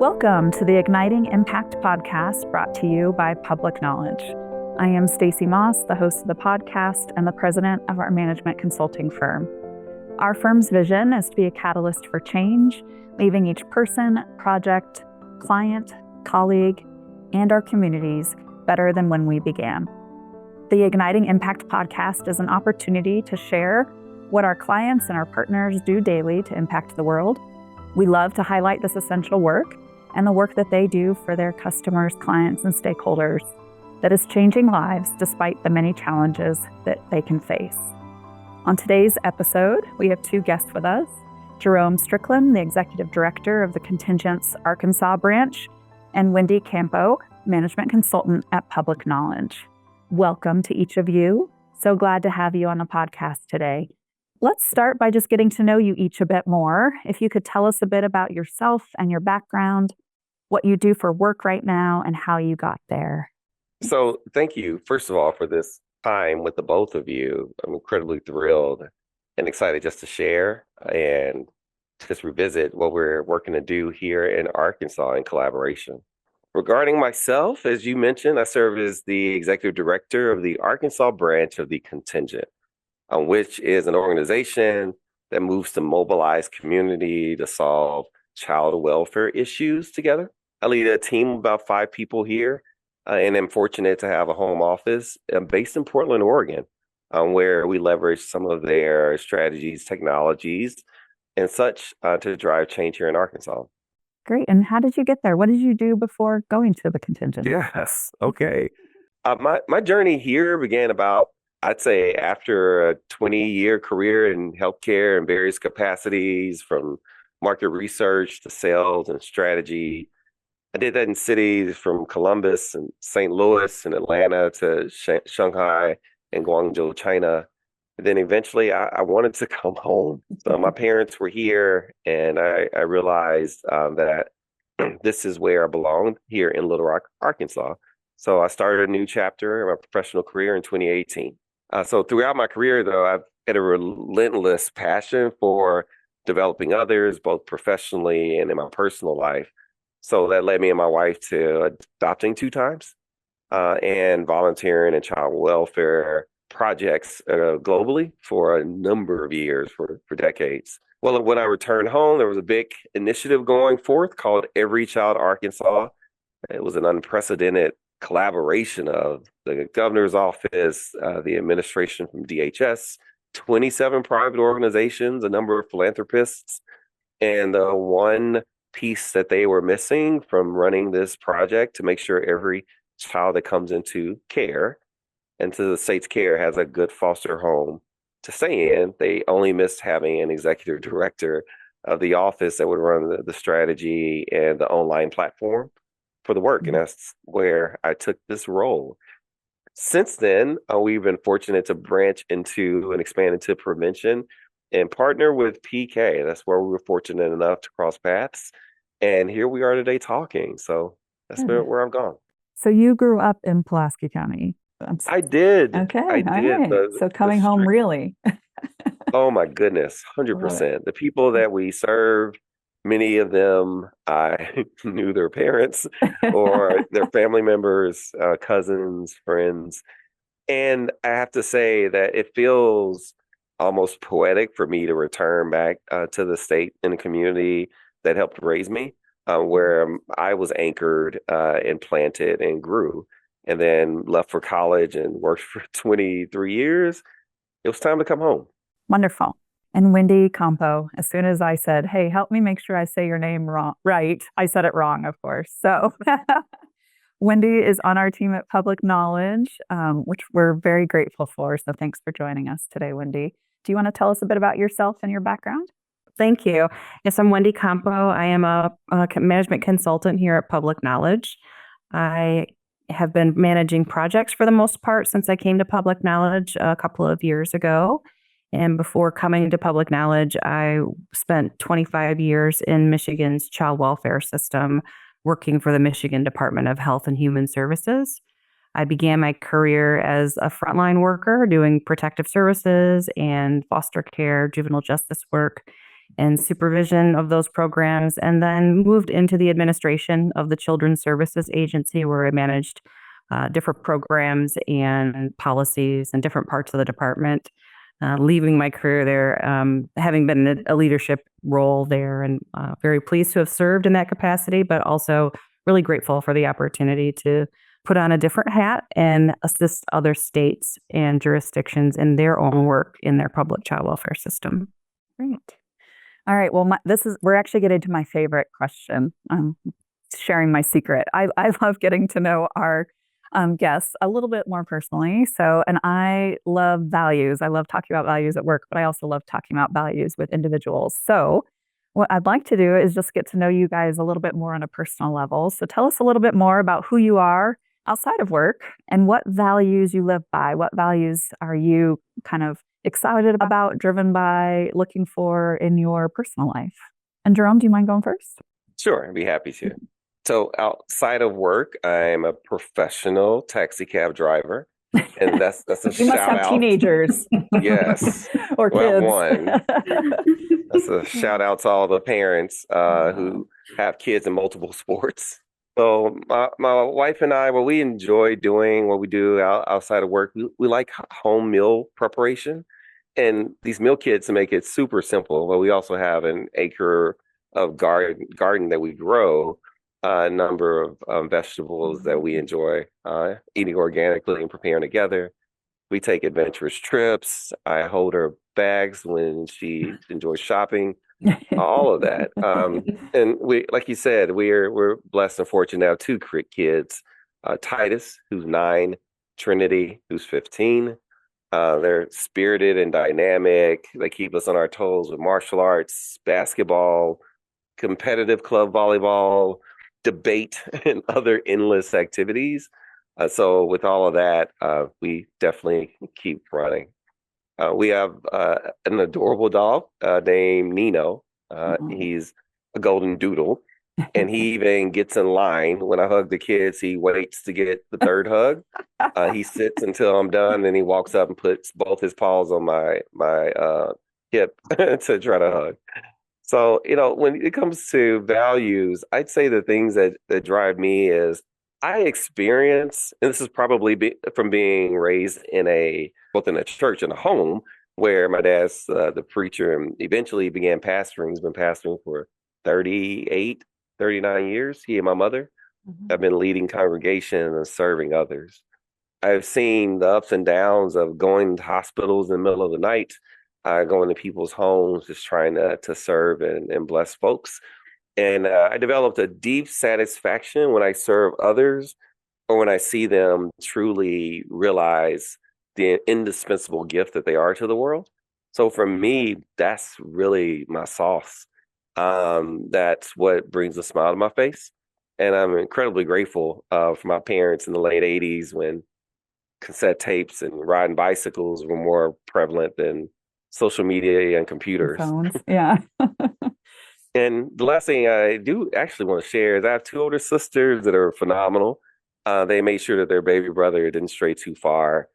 Welcome to the Igniting Impact podcast brought to you by Public Knowledge. I am Stacey Moss, the host of the podcast and the president of our management consulting firm. Our firm's vision is to be a catalyst for change, leaving each person, project, client, colleague, and our communities better than when we began. The Igniting Impact podcast is an opportunity to share what our clients and our partners do daily to impact the world. We love to highlight this essential work and the work that they do for their customers, clients, and stakeholders that is changing lives despite the many challenges that they can face. On today's episode, we have two guests with us, Jerome Strickland, the Executive Director of the Contingent's Arkansas branch, and Wendy Campau, Management Consultant at Public Knowledge. Welcome to each of you. So glad to have you on the podcast today. Let's start by just getting to know you each a bit more. If you could tell us a bit about yourself and your background, what you do for work right now, and how you got there. So thank you, first of all, for this time with the both of you. I'm incredibly thrilled and excited just to share and just revisit what we're working to do here in Arkansas in collaboration. Regarding myself, as you mentioned, I serve as the Executive Director of the Arkansas branch of the Contingent, which is an organization that moves to mobilize community to solve child welfare issues together. I lead a team of about 5 people here, and I'm fortunate to have a home office based in Portland, Oregon, where we leverage some of their strategies, technologies, and such to drive change here in Arkansas. Great. And how did you get there? What did you do before going to the Contingent? Yes. Okay. My journey here began about, I'd say, after a 20-year career in healthcare in various capacities, from market research to sales and strategy. I did that in cities from Columbus and St. Louis and Atlanta to Shanghai and Guangzhou, China. And then eventually I wanted to come home. So my parents were here, and I realized that this is where I belonged, here in Little Rock, Arkansas. So I started a new chapter in my professional career in 2018. So throughout my career, though, I've had a relentless passion for developing others, both professionally and in my personal life. So that led me and my wife to adopting 2 times and volunteering in child welfare projects globally for a number of years, for decades. Well, when I returned home, there was a big initiative going forth called Every Child Arkansas. It was an unprecedented collaboration of the governor's office, the administration from DHS, 27 private organizations, a number of philanthropists, and the one piece that they were missing from running this project to make sure every child that comes into care, into the state's care, has a good foster home to stay in. They only missed having an executive director of the office that would run the strategy and the online platform for the work. And that's where I took this role. Since then, we've been fortunate to branch into and expand into prevention and partner with PK. That's where we were fortunate enough to cross paths. And here we are today talking. So that's where I've gone. So you grew up in Pulaski County? I did. Okay. I did. Right. So coming home, really? Oh, my goodness. 100%. The people that we serve, many of them, I knew their parents or their family members, cousins, friends. And I have to say that it feels almost poetic for me to return back to the state and the community that helped raise me, where I was anchored and planted and grew, and then left for college and worked for 23 years. It was time to come home. Wonderful. And Wendy Campau, as soon as I said, hey, help me make sure I say your name right, I said it wrong, of course. So Wendy is on our team at Public Knowledge, which we're very grateful for. So thanks for joining us today, Wendy. Do you want to tell us a bit about yourself and your background? Thank you. Yes, I'm Wendy Campau. I am a management consultant here at Public Knowledge. I have been managing projects for the most part since I came to Public Knowledge a couple of years ago. And before coming to Public Knowledge, I spent 25 years in Michigan's child welfare system, working for the Michigan Department of Health and Human Services. I began my career as a frontline worker doing protective services and foster care, juvenile justice work. and supervision of those programs, and then moved into the administration of the Children's Services Agency, where I managed different programs and policies in different parts of the department. Leaving my career there, having been in a leadership role there, and very pleased to have served in that capacity, but also really grateful for the opportunity to put on a different hat and assist other states and jurisdictions in their own work in their public child welfare system. Great. All right. Well, we're actually getting to my favorite question. Sharing my secret. I love getting to know our guests a little bit more personally. And I love values. I love talking about values at work, but I also love talking about values with individuals. So what I'd like to do is just get to know you guys a little bit more on a personal level. So tell us a little bit more about who you are outside of work and what values you live by. What values are you kind of excited about, driven by, looking for in your personal life? And Jerome, do you mind going first? Sure, I'd be happy to. So outside of work, I'm a professional taxi cab driver. And that's a you must have teenagers. Yes. Or kids. One. That's a shout out to all the parents who have kids in multiple sports. So my wife and I, what we enjoy doing, what we do outside of work, we like home meal preparation. And these meal kits make it super simple. But we also have an acre of garden that we grow a number of vegetables that we enjoy eating organically and preparing together. We take adventurous trips. I hold her bags when she enjoys shopping. All of that. And we, like you said, we're blessed and fortunate to have two kids, Titus, who's 9, Trinity, who's 15. They're spirited and dynamic. They keep us on our toes with martial arts, basketball, competitive club volleyball, debate, and other endless activities. So with all of that, we definitely keep running. We have an adorable dog named Nino. He's a golden doodle, and he even gets in line. When I hug the kids, he waits to get the third hug. He sits until I'm done, and he walks up and puts both his paws on my hip to try to hug. So, when it comes to values, I'd say the things that drive me is I experience, and this is probably from being raised both in a church and a home, where my dad's the preacher and eventually began pastoring. He's been pastoring for 38, 39 years, he and my mother. I've been leading congregation and serving others. I've seen the ups and downs of going to hospitals in the middle of the night, going to people's homes, just trying to serve and bless folks. And I developed a deep satisfaction when I serve others or when I see them truly realize the indispensable gift that they are to the world. So for me, that's really my sauce. That's what brings a smile to my face. And I'm incredibly grateful for my parents in the late 80s when cassette tapes and riding bicycles were more prevalent than social media and computers. Phones. Yeah. And the last thing I do actually want to share is I have 2 older sisters that are phenomenal. They made sure that their baby brother didn't stray too far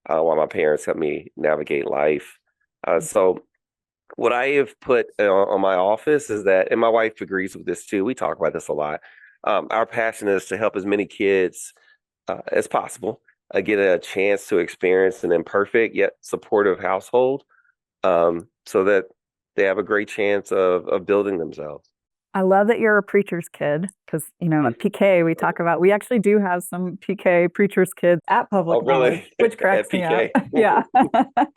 while my parents helped me navigate life. So what I have put on my office is that, and my wife agrees with this too, we talk about this a lot, our passion is to help as many kids as possible get a chance to experience an imperfect yet supportive household so that they have a great chance of building themselves. I love that you're a preacher's kid because, at PK, we actually do have some PK preacher's kids at Public Knowledge, which cracks me up. Yeah.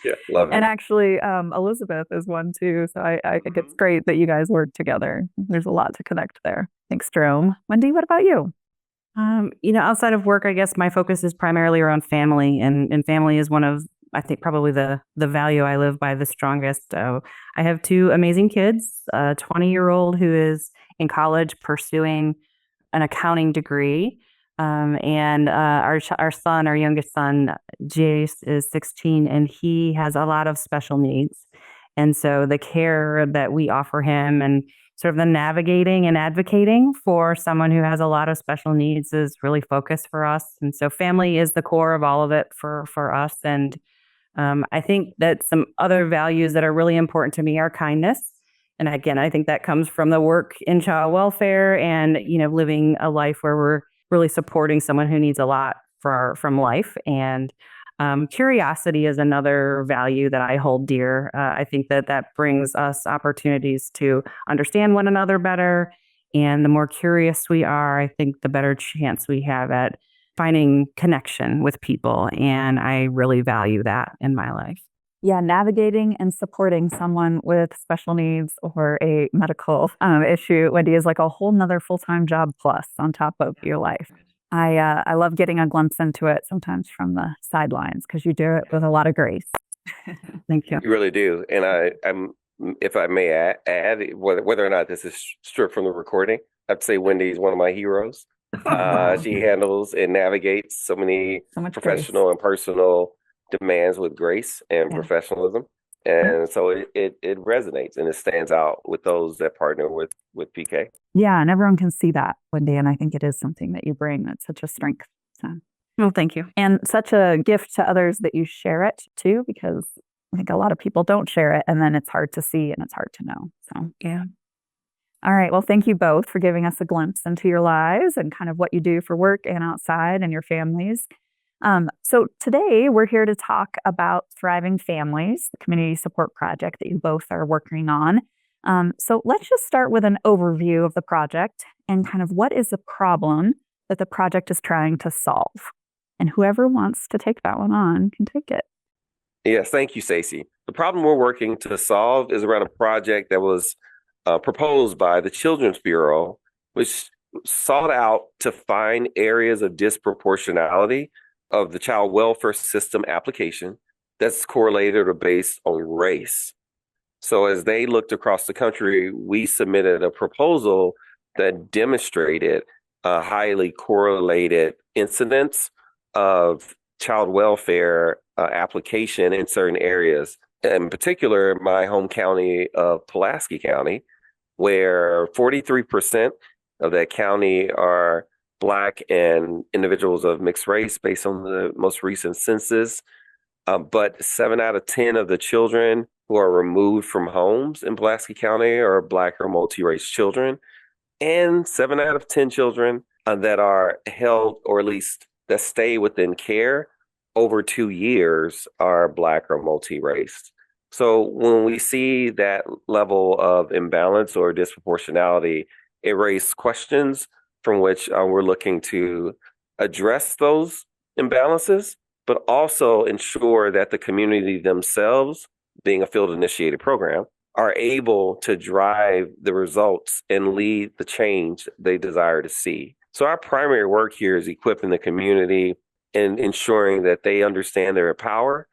Yeah, love it. And actually, Elizabeth is one too. So I think it's great that you guys work together. There's a lot to connect there. Thanks, Jerome. Wendy, what about you? Outside of work, I guess my focus is primarily around family, and family is one of, I think, probably the value I live by the strongest. I have 2 amazing kids, a 20-year-old who is in college pursuing an accounting degree. And our son, our youngest son, Jace, is 16, and he has a lot of special needs. And so the care that we offer him and sort of the navigating and advocating for someone who has a lot of special needs is really focused for us. And so family is the core of all of it for us. And I think that some other values that are really important to me are kindness And again, I think that comes from the work in child welfare and, living a life where we're really supporting someone who needs a lot from life. And curiosity is another value that I hold dear. I think that brings us opportunities to understand one another better. And the more curious we are, I think the better chance we have at finding connection with people. And I really value that in my life. Yeah, navigating and supporting someone with special needs or a medical issue, Wendy, is like a whole nother full-time job plus on top of your life. I love getting a glimpse into it sometimes from the sidelines because you do it with a lot of grace. Thank you. You really do. And I'm, if I may add, whether or not this is stripped from the recording, I'd say Wendy is one of my heroes. She handles and navigates so many professional grace and personal demands with grace and professionalism. And so it resonates and it stands out with those that partner with PK. Yeah, and everyone can see that, Wendy, and I think it is something that you bring that's such a strength. So. Well, thank you. And such a gift to others that you share it too, because I think a lot of people don't share it and then it's hard to see and it's hard to know. So, yeah. All right. Well, thank you both for giving us a glimpse into your lives and kind of what you do for work and outside and your families. So today we're here to talk about Thriving Families, the community support project that you both are working on. So let's just start with an overview of the project and kind of what is the problem that the project is trying to solve. And whoever wants to take that one on can take it. Yes, thank you, Stacey. The problem we're working to solve is around a project that was proposed by the Children's Bureau, which sought out to find areas of disproportionality of the child welfare system application that's correlated or based on race. So as they looked across the country, we submitted a proposal that demonstrated highly correlated incidents of child welfare application in certain areas. In particular, my home county of Pulaski County, where 43% of that county are Black and individuals of mixed race based on the most recent census. But 7 out of 10 of the children who are removed from homes in Pulaski County are Black or multi-race children. And 7 out of 10 children that are held, or at least that stay within care over 2 years, are Black or multi-race. So when we see that level of imbalance or disproportionality, it raises questions from which we're looking to address those imbalances, but also ensure that the community themselves, being a field-initiated program, are able to drive the results and lead the change they desire to see. So our primary work here is equipping the community and ensuring that they understand their power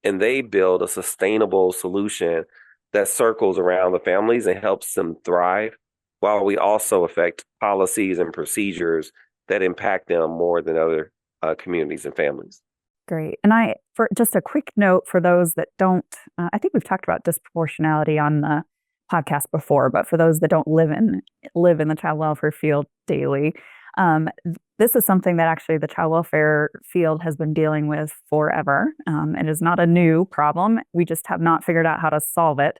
and they build a sustainable solution that circles around the families and helps them thrive, while we also affect policies and procedures that impact them more than other communities and families. Great. And for just a quick note for those that don't, I think we've talked about disproportionality on the podcast before, but for those that don't live in the child welfare field daily, this is something that actually the child welfare field has been dealing with forever. It is not a new problem. We just have not figured out how to solve it,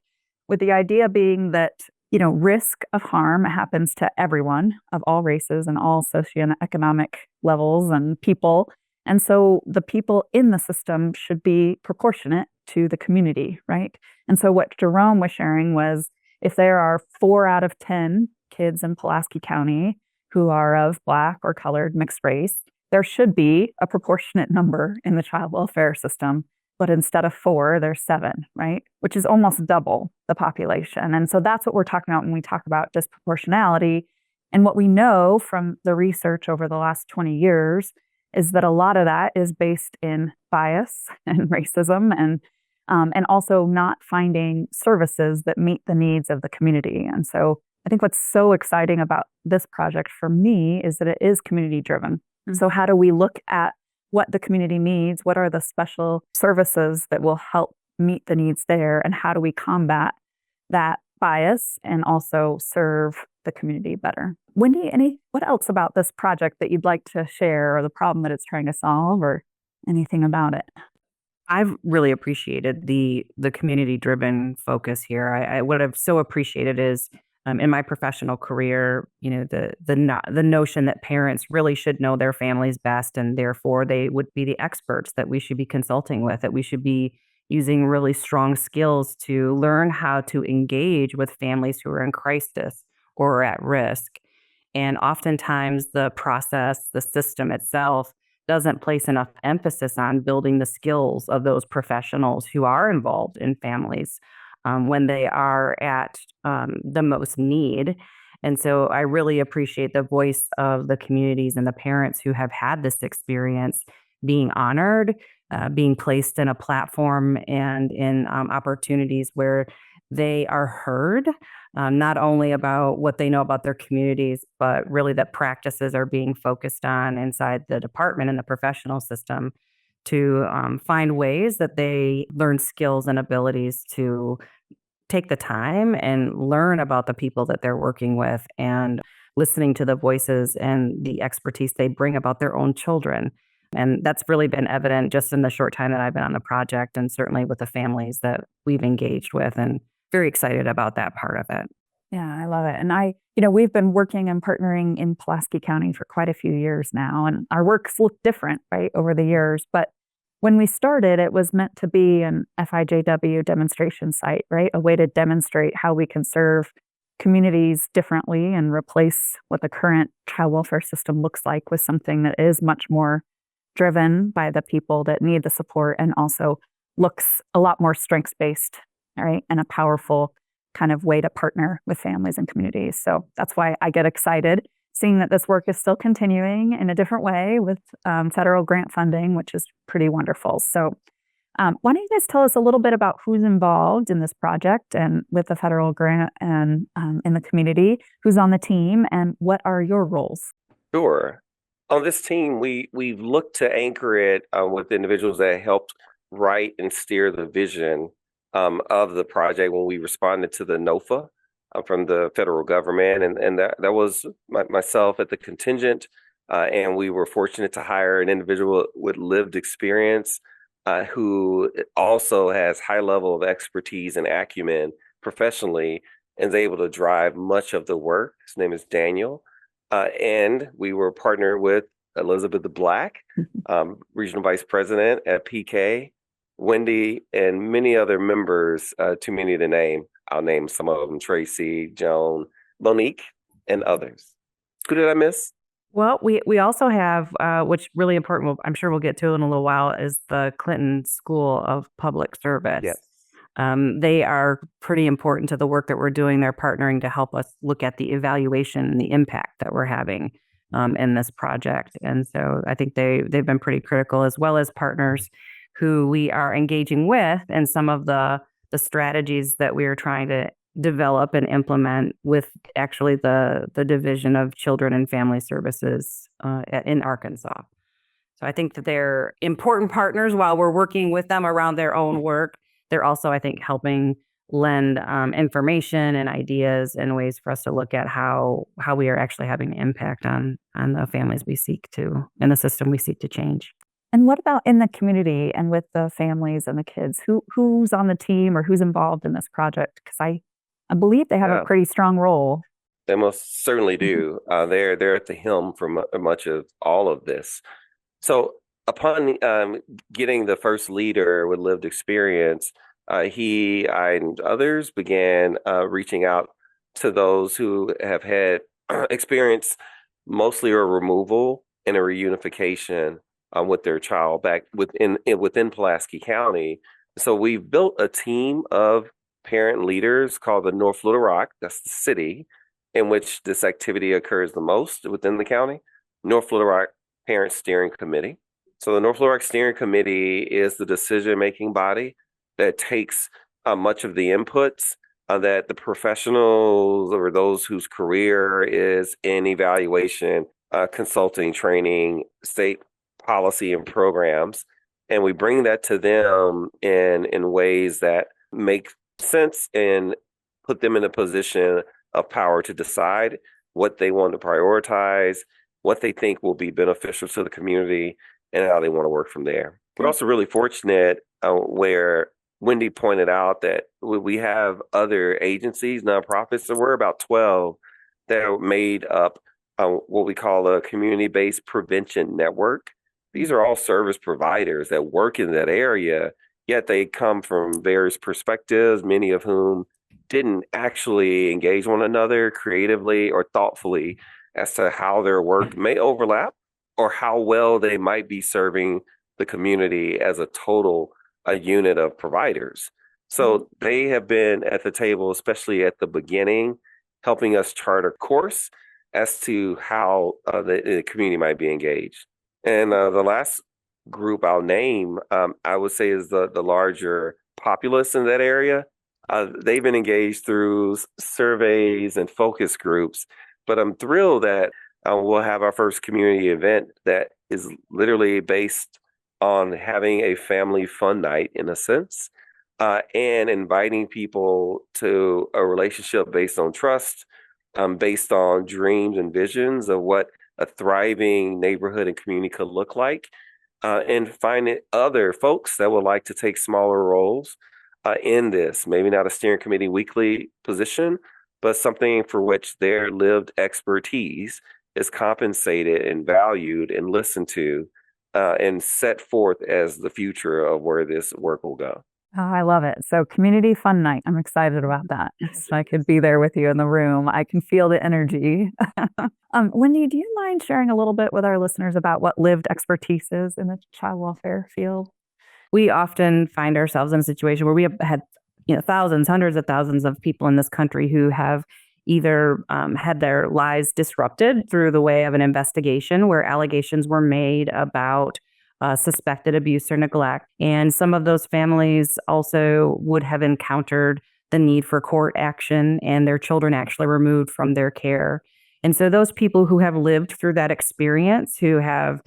with the idea being that risk of harm happens to everyone of all races and all socioeconomic levels and people. And so the people in the system should be proportionate to the community, right? And so what Jerome was sharing was, if there are 4 out of 10 kids in Pulaski County who are of Black or colored mixed race, there should be a proportionate number in the child welfare system. But instead of 4, there's 7, right? Which is almost double the population. And so that's what we're talking about when we talk about disproportionality. And what we know from the research over the last 20 years is that a lot of that is based in bias and racism and also not finding services that meet the needs of the community. And so I think what's so exciting about this project for me is that it is community driven. Mm-hmm. So how do we look at what the community needs? What are the special services that will help meet the needs there? And how do we combat that bias and also serve the community better? Wendy, what else about this project that you'd like to share, or the problem that it's trying to solve, or anything about it? I've really appreciated the community driven focus here. What I've so appreciated is in my professional career, the notion that parents really should know their families best, and therefore they would be the experts that we should be consulting with. That we should be using really strong skills to learn how to engage with families who are in crisis or are at risk. And oftentimes, the process, the system itself, doesn't place enough emphasis on building the skills of those professionals who are involved in families when they are at the most need. And so I really appreciate the voice of the communities and the parents who have had this experience being honored, being placed in a platform and in opportunities where they are heard, not only about what they know about their communities, but really that practices are being focused on inside the department and the professional system to find ways that they learn skills and abilities to take the time and learn about the people that they're working with and listening to the voices and the expertise they bring about their own children. And that's really been evident just in the short time that I've been on the project, and certainly with the families that we've engaged with, and very excited about that part of it. Yeah, I love it. And we've been working and partnering in Pulaski County for quite a few years now, and our work's looked different, right, over the years. But when we started, it was meant to be an FIJW demonstration site, right? A way to demonstrate how we can serve communities differently and replace what the current child welfare system looks like with something that is much more driven by the people that need the support and also looks a lot more strengths-based, right? And a powerful kind of way to partner with families and communities. So that's why I get excited seeing that this work is still continuing in a different way with federal grant funding, which is pretty wonderful. So why don't you guys tell us a little bit about who's involved in this project and with the federal grant and in the community, who's on the team, and what are your roles? Sure. On this team, we've looked to anchor it with individuals that helped write and steer the vision of the project when we responded to the NOFA from the federal government. And that was myself at the contingent. And we were fortunate to hire an individual with lived experience who also has high level of expertise and acumen professionally and is able to drive much of the work. His name is Daniel. And we were partnered with Elizabeth Black, Regional Vice President at PK, Wendy, and many other members, too many to name. I'll name some of them: Tracy, Joan, Monique, and others. Who did I miss? Well, we also have, which really important, I'm sure we'll get to in a little while, is the Clinton School of Public Service. Yes. They are pretty important to the work that we're doing. They're partnering to help us look at the evaluation and the impact that we're having in this project. And so I think they've been pretty critical, as well as partners who we are engaging with and some of the strategies that we are trying to develop and implement with actually the Division of Children and Family Services in Arkansas. So I think that they're important partners while we're working with them around their own work. They're also, I think, helping lend information and ideas and ways for us to look at how we are actually having an impact on the families we seek to, and the system we seek to change. And what about in the community and with the families and the kids? Who's on the team or who's involved in this project? Because I believe they have a pretty strong role. They most certainly do. They're at the helm for much of all of this. So upon getting the first leader with lived experience, I and others began reaching out to those who have had experience mostly a removal and a reunification with their child back within Pulaski County. So we've built a team of parent leaders called the North Little Rock, that's the city in which this activity occurs the most within the county, North Little Rock Parent Steering Committee. So the North Little Rock Steering Committee is the decision-making body that takes much of the inputs that the professionals or those whose career is in evaluation, consulting, training, state policy and programs, and we bring that to them in ways that make sense and put them in a position of power to decide what they want to prioritize, what they think will be beneficial to the community, and how they want to work from there. We're also really fortunate where Wendy pointed out that we have other agencies, nonprofits, so we're about 12 that are made up what we call a community-based prevention network. These are all service providers that work in that area, yet they come from various perspectives, many of whom didn't actually engage one another creatively or thoughtfully as to how their work may overlap or how well they might be serving the community as a total a unit of providers. So they have been at the table, especially at the beginning, helping us chart a course as to how the community might be engaged. And the last group I'll name, I would say, is the larger populace in that area. They've been engaged through surveys and focus groups, but I'm thrilled that we'll have our first community event that is literally based on having a family fun night, in a sense, and inviting people to a relationship based on trust, based on dreams and visions of what a thriving neighborhood and community could look like, and finding other folks that would like to take smaller roles in this, maybe not a steering committee weekly position, but something for which their lived expertise is compensated and valued and listened to, and set forth as the future of where this work will go. Oh, I love it. So community fun night. I'm excited about that. So I could be there with you in the room. I can feel the energy. Wendy, do you mind sharing a little bit with our listeners about what lived expertise is in the child welfare field? We often find ourselves in a situation where we have had, thousands, hundreds of thousands of people in this country who have either had their lives disrupted through the way of an investigation where allegations were made about suspected abuse or neglect. And some of those families also would have encountered the need for court action and their children actually removed from their care. And so those people who have lived through that experience, who have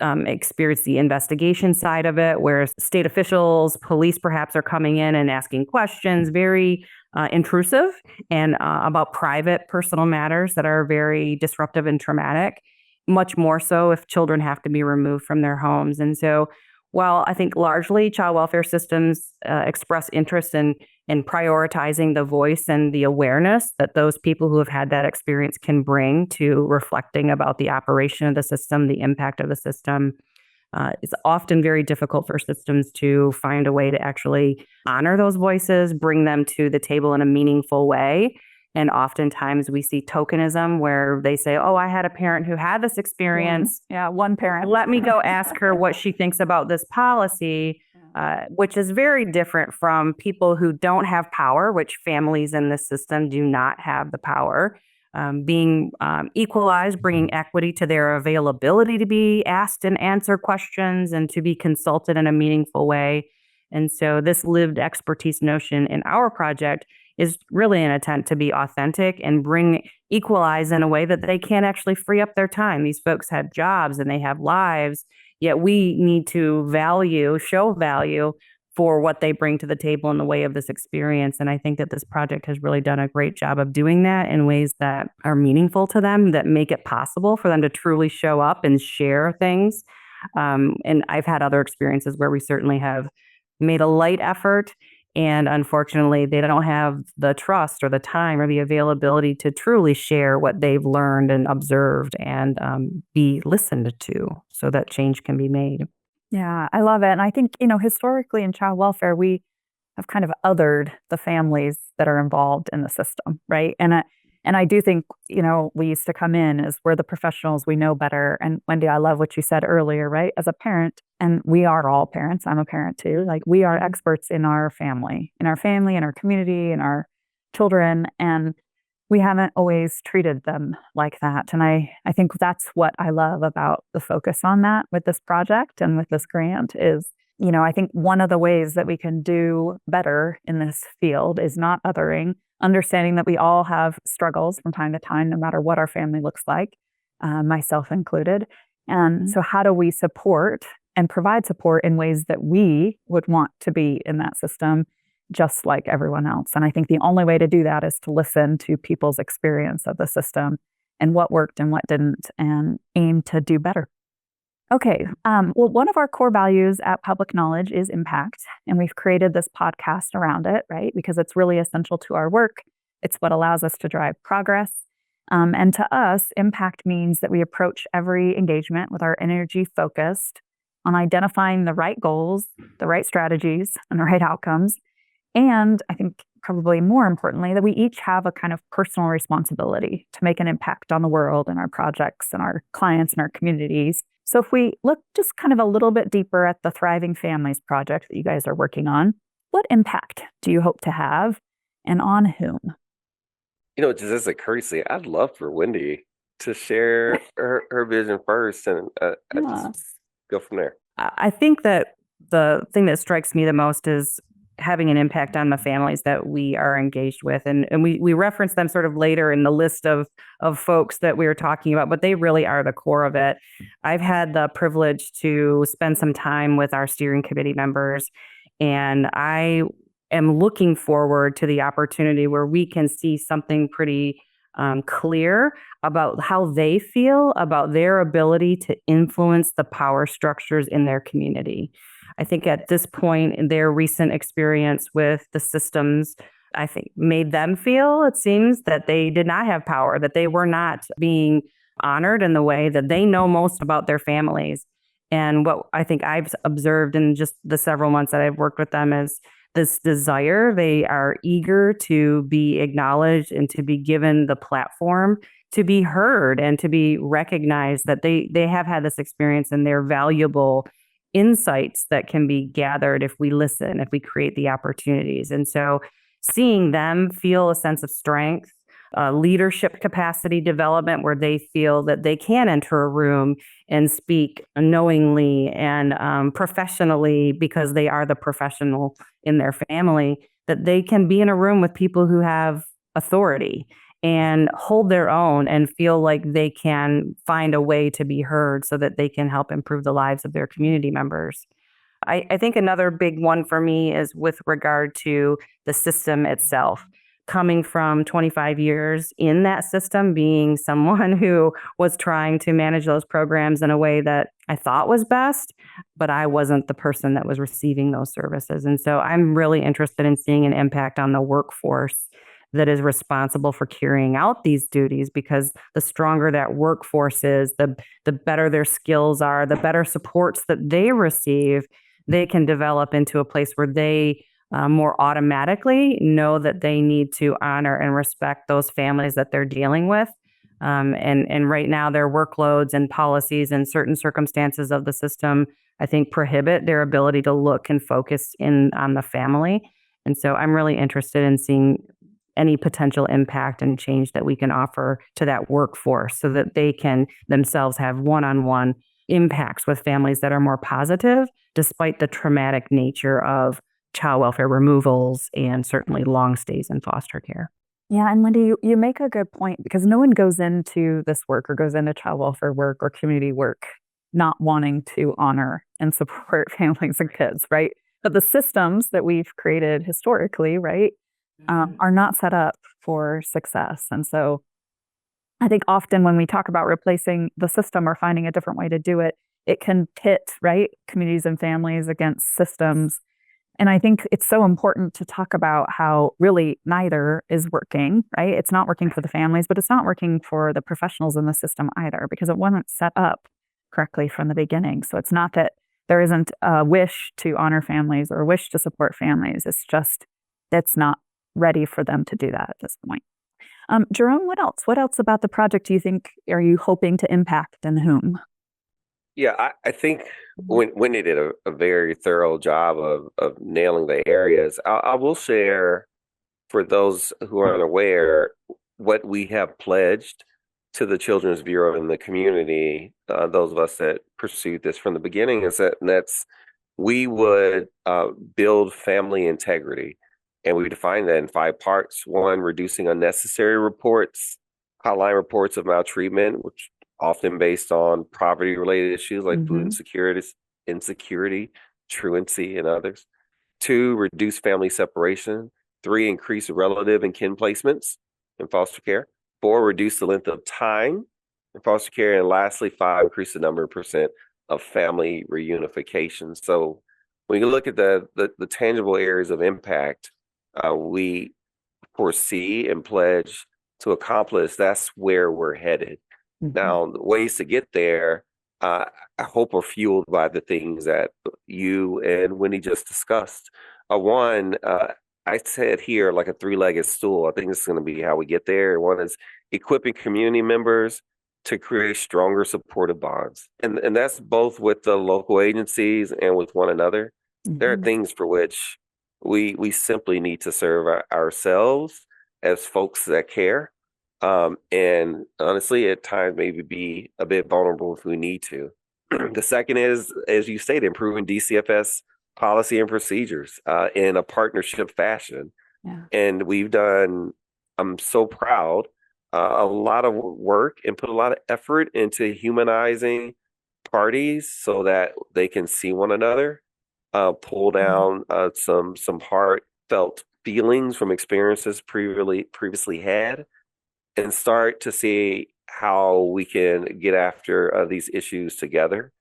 experienced the investigation side of it, where state officials, police perhaps are coming in and asking questions, very intrusive and about private personal matters that are very disruptive and traumatic, much more so if children have to be removed from their homes. And so while I think largely child welfare systems express interest in prioritizing the voice and the awareness that those people who have had that experience can bring to reflecting about the operation of the system, the impact of the system, it's often very difficult for systems to find a way to actually honor those voices, bring them to the table in a meaningful way. And oftentimes we see tokenism where they say, oh, I had a parent who had this experience. One parent. Let me go ask her what she thinks about this policy, which is very different from people who don't have power, which families in this system do not have the power. Being equalized, bringing equity to their availability to be asked and answer questions and to be consulted in a meaningful way. And so this lived expertise notion in our project is really an attempt to be authentic and equalize in a way that they can actually free up their time. These folks have jobs and they have lives, yet we need to show value for what they bring to the table in the way of this experience. And I think that this project has really done a great job of doing that in ways that are meaningful to them, that make it possible for them to truly show up and share things. And I've had other experiences where we certainly have made a light effort, and unfortunately, they don't have the trust or the time or the availability to truly share what they've learned and observed and be listened to so that change can be made. Yeah, I love it. And I think, historically in child welfare, we have kind of othered the families that are involved in the system, right? And I do think, we used to come in as we're the professionals, we know better. And Wendy, I love what you said earlier, right? As a parent, and we are all parents, I'm a parent too, like we are experts in our family, in our community, in our children. And we haven't always treated them like that. And I think that's what I love about the focus on that with this project and with this grant is, I think one of the ways that we can do better in this field is not othering, understanding that we all have struggles from time to time, no matter what our family looks like, myself included. And so how do we support and provide support in ways that we would want to be in that system, just like everyone else? And I think the only way to do that is to listen to people's experience of the system and what worked and what didn't, and aim to do better. Okay. Well, one of our core values at Public Knowledge is impact, and we've created this podcast around it, right? Because it's really essential to our work. It's what allows us to drive progress. And to us, impact means that we approach every engagement with our energy focused on identifying the right goals, the right strategies, and the right outcomes. And I think probably more importantly, that we each have a kind of personal responsibility to make an impact on the world and our projects and our clients and our communities. So if we look just kind of a little bit deeper at the Thriving Families project that you guys are working on, what impact do you hope to have and on whom? Just as a courtesy, I'd love for Wendy to share her vision first, and I just go from there. I think that the thing that strikes me the most is having an impact on the families that we are engaged with. And we reference them sort of later in the list of folks that we were talking about, but they really are the core of it. I've had the privilege to spend some time with our steering committee members, and I am looking forward to the opportunity where we can see something pretty clear about how they feel about their ability to influence the power structures in their community. I think at this point in their recent experience with the systems, I think made them feel, it seems, that they did not have power, that they were not being honored in the way that they know most about their families. And what I think I've observed in just the several months that I've worked with them is this desire. They are eager to be acknowledged and to be given the platform to be heard and to be recognized that they have had this experience and they're valuable insights that can be gathered if we listen, if we create the opportunities. And so seeing them feel a sense of strength, leadership capacity development where they feel that they can enter a room and speak knowingly and professionally because they are the professional in their family, that they can be in a room with people who have authority and hold their own and feel like they can find a way to be heard so that they can help improve the lives of their community members. I think another big one for me is with regard to the system itself. Coming from 25 years in that system, being someone who was trying to manage those programs in a way that I thought was best, but I wasn't the person that was receiving those services. And so I'm really interested in seeing an impact on the workforce that is responsible for carrying out these duties, because the stronger that workforce is, the better their skills are, the better supports that they receive, they can develop into a place where they more automatically know that they need to honor and respect those families that they're dealing with. And right now, their workloads and policies and certain circumstances of the system, I think, prohibit their ability to look and focus in on the family. And so I'm really interested in seeing any potential impact and change that we can offer to that workforce so that they can themselves have one-on-one impacts with families that are more positive, despite the traumatic nature of child welfare removals and certainly long stays in foster care. Yeah, and Wendy, you make a good point, because no one goes into this work or goes into child welfare work or community work not wanting to honor and support families and kids, right? But the systems that we've created historically, right, are not set up for success. And so I think often when we talk about replacing the system or finding a different way to do it, it can pit, right, communities and families against systems. And I think it's so important to talk about how really neither is working, right? It's not working for the families, but it's not working for the professionals in the system either, because it wasn't set up correctly from the beginning. So it's not that there isn't a wish to honor families or a wish to support families. It's just it's not ready for them to do that at this point. Jerome, what else? What else about the project do you think are you hoping to impact, and whom? Yeah, I think Wendy did a very thorough job of nailing the areas. I will share, for those who are unaware, what we have pledged to the Children's Bureau and the community, those of us that pursued this from the beginning, is that's we would build family integrity. And we define that in 5 parts. 1, reducing unnecessary reports, hotline reports of maltreatment, which often based on poverty-related issues like food insecurity, truancy, and others. 2, reduce family separation. 3, increase relative and kin placements in foster care. 4, reduce the length of time in foster care. And lastly, 5, increase the number of % of family reunification. So when you look at the tangible areas of impact, we foresee and pledge to accomplish, that's where we're headed. Now, the ways to get there, I hope are fueled by the things that you and Wendy just discussed. One, I said here like a three-legged stool. I think this is going to be how we get there. One is equipping community members to create stronger supportive bonds. And that's both with the local agencies and with one another. There are things for which we simply need to serve ourselves as folks that care. And honestly, at times maybe be a bit vulnerable if we need to. The second is, as you stated, improving DCFS policy and procedures in a partnership fashion. Yeah. And we've done, I'm so proud, a lot of work and put a lot of effort into humanizing parties so that they can see one another, pull down some heartfelt feelings from experiences previously had, and start to see how we can get after these issues together.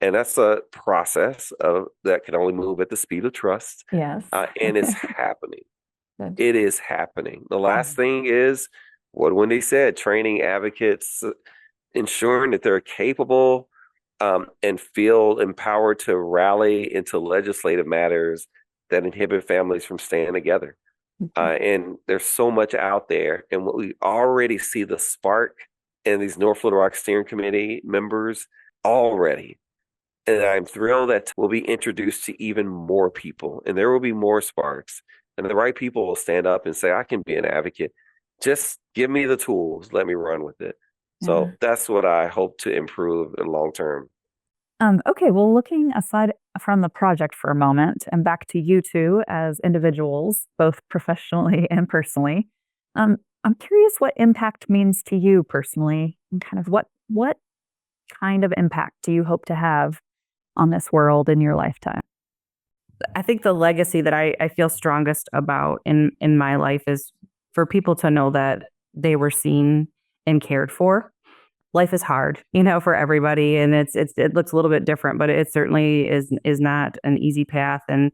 And that's a process that can only move at the speed of trust. Yes. And it's happening. Good. It is happening. The last thing is what Wendy said, training advocates, ensuring that they're capable and feel empowered to rally into legislative matters that inhibit families from staying together. And there's so much out there. And what we already see the spark in these North Little Rock Steering Committee members already. And I'm thrilled that we'll be introduced to even more people, and there will be more sparks. And the right people will stand up and say, I can be an advocate. Just give me the tools. Let me run with it. So that's what I hope to improve in long term. Okay, well, looking aside from the project for a moment and back to you two as individuals, both professionally and personally, I'm curious what impact means to you personally, and kind of what kind of impact do you hope to have on this world in your lifetime? I think the legacy that I feel strongest about in my life is for people to know that they were seen and cared for. Life is hard, for everybody, and it looks a little bit different, but it certainly is not an easy path. And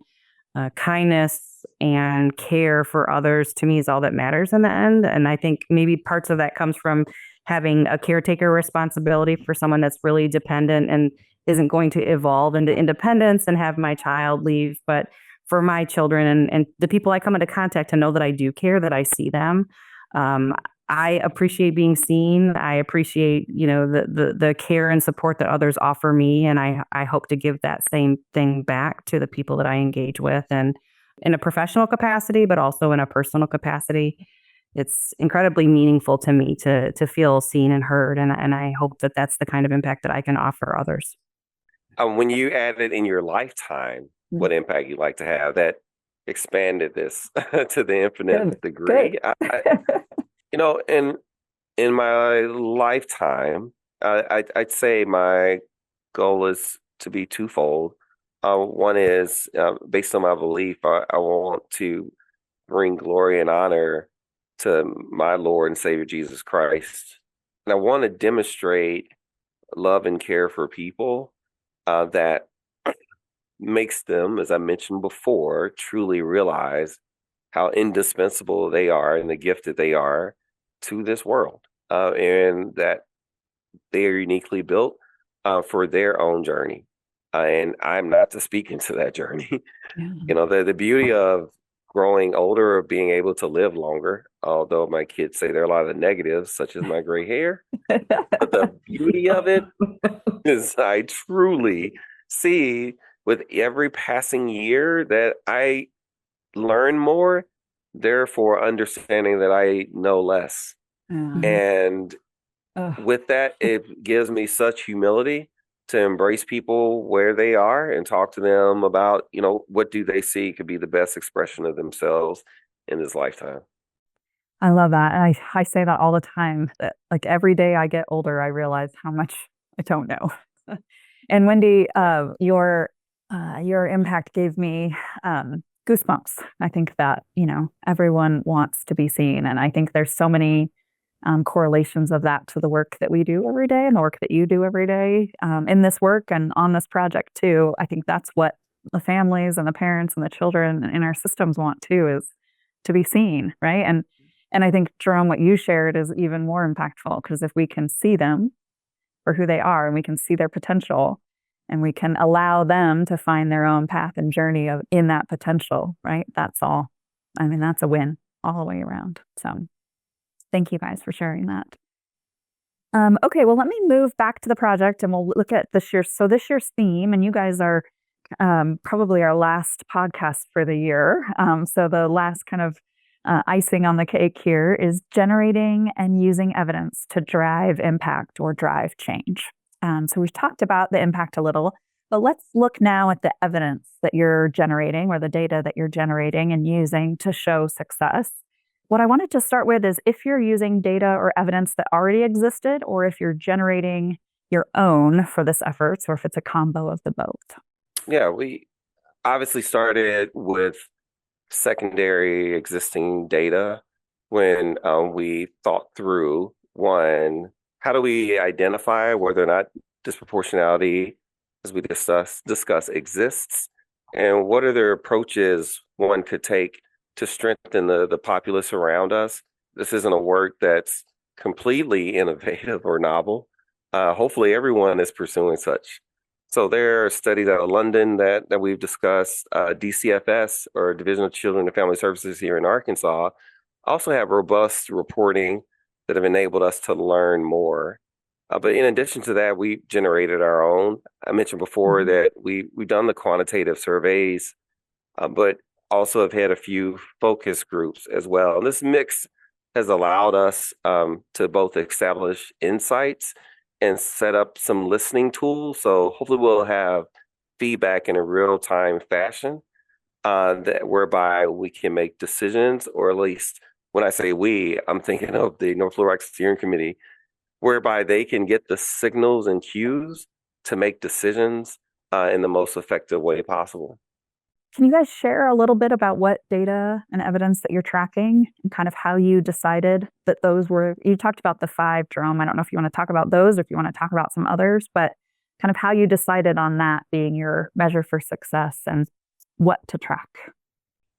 kindness and care for others, to me, is all that matters in the end. And I think maybe parts of that comes from having a caretaker responsibility for someone that's really dependent and isn't going to evolve into independence and have my child leave. But for my children and the people I come into contact, to know that I do care, that I see them. I appreciate being seen. I appreciate, the care and support that others offer me. And I hope to give that same thing back to the people that I engage with, and in a professional capacity, but also in a personal capacity. It's incredibly meaningful to me to feel seen and heard. And I hope that that's the kind of impact that I can offer others. When you added in your lifetime, what impact you'd like to have, that expanded this to the infinite degree. In my lifetime, I'd say my goal is to be twofold. One is based on my belief, I want to bring glory and honor to my Lord and Savior Jesus Christ. And I want to demonstrate love and care for people that makes them, as I mentioned before, truly realize how indispensable they are and the gift that they are to this world, and that they are uniquely built for their own journey. And I'm not to speak into that journey. The beauty of growing older or being able to live longer, although my kids say there are a lot of negatives, such as my gray hair. But the beauty of it is I truly see with every passing year that I learn more, therefore understanding that I know less. And with that, it gives me such humility to embrace people where they are and talk to them about, what do they see could be the best expression of themselves in this lifetime. I love that. And I say that all the time, that like every day I get older, I realize how much I don't know. And Wendy, your impact gave me goosebumps. I think that, everyone wants to be seen. And I think there's so many correlations of that to the work that we do every day and the work that you do every day in this work and on this project too. I think that's what the families and the parents and the children in our systems want too, is to be seen, right? And I think, Jerome, what you shared is even more impactful, because if we can see them for who they are and we can see their potential and we can allow them to find their own path and journey in that potential, right? That's all. I mean, that's a win all the way around. So thank you guys for sharing that. Okay, well, let me move back to the project and we'll look at this year's. So this year's theme, and you guys are probably our last podcast for the year. So the last kind of icing on the cake here is generating and using evidence to drive impact or drive change. So we've talked about the impact a little, but let's look now at the evidence that you're generating or the data that you're generating and using to show success. What I wanted to start with is if you're using data or evidence that already existed, or if you're generating your own for this effort, or if it's a combo of the both. Yeah, we obviously started with secondary existing data when we thought through, one, how do we identify whether or not disproportionality, as we discuss exists, and what are the approaches one could take to strengthen the populace around us. This isn't a work that's completely innovative or novel. Hopefully everyone is pursuing such. So there are studies out of London that we've discussed. DCFS, or Division of Children and Family Services here in Arkansas, also have robust reporting that have enabled us to learn more. But in addition to that, we generated our own. I mentioned before that we've done the quantitative surveys, but also have had a few focus groups as well. And this mix has allowed us to both establish insights and set up some listening tools. So hopefully we'll have feedback in a real-time fashion whereby we can make decisions, or at least when I say we, I'm thinking of the North Little Rock Steering Committee, whereby they can get the signals and cues to make decisions in the most effective way possible. Can you guys share a little bit about what data and evidence that you're tracking and kind of how you decided that those were, you talked about the 5, Jerome. I don't know if you want to talk about those or if you want to talk about some others, but kind of how you decided on that being your measure for success and what to track.